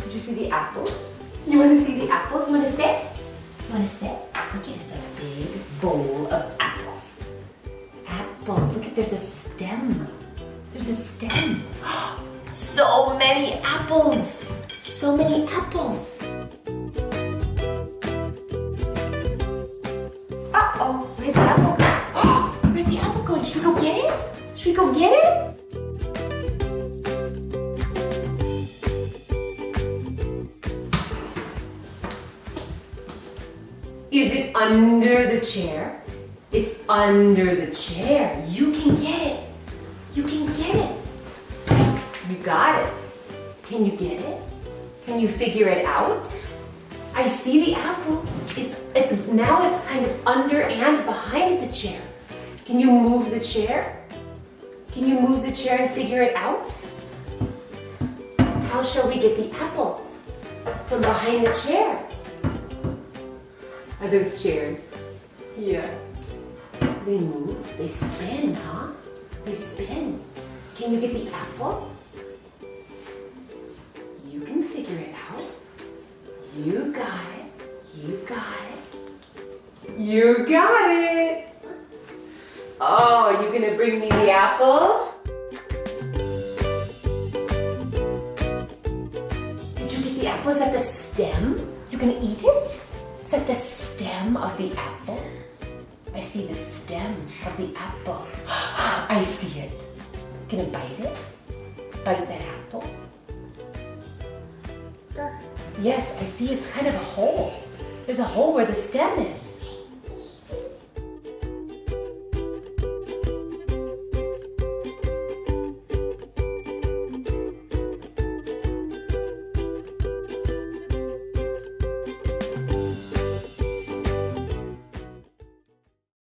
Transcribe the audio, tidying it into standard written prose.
Did you see the apples? You want to see the apples? You want to sit? You want to sit? Look at it. It's like a big bowl of apples. Apples. Look at, there's a stem. There's a stem. So many apples. So many apples. Uh-oh. Where did the apple go? Where's the apple going? Should we go get it? Should we go get it? Is it under the chair? It's under the chair. You can get it. You can get it. You got it. Can you get it? Can you figure it out? I see the apple. Now it's kind of under and behind the chair. Can you move the chair? Can you move the chair and figure it out? How shall we get the apple from behind the chair? Are those chairs? Yeah. They move, they spin, huh? They spin. Can you get the apple? You can figure it out. You got it. You got it. You got it. Oh, are you gonna bring me the apple? Did you get the apple? Is that the stem? You're gonna eat it? Is that the stem of the apple? I see the stem of the apple. I see it. Gonna bite it? Bite that apple? Yes, I see it's kind of a hole. There's a hole where the stem is.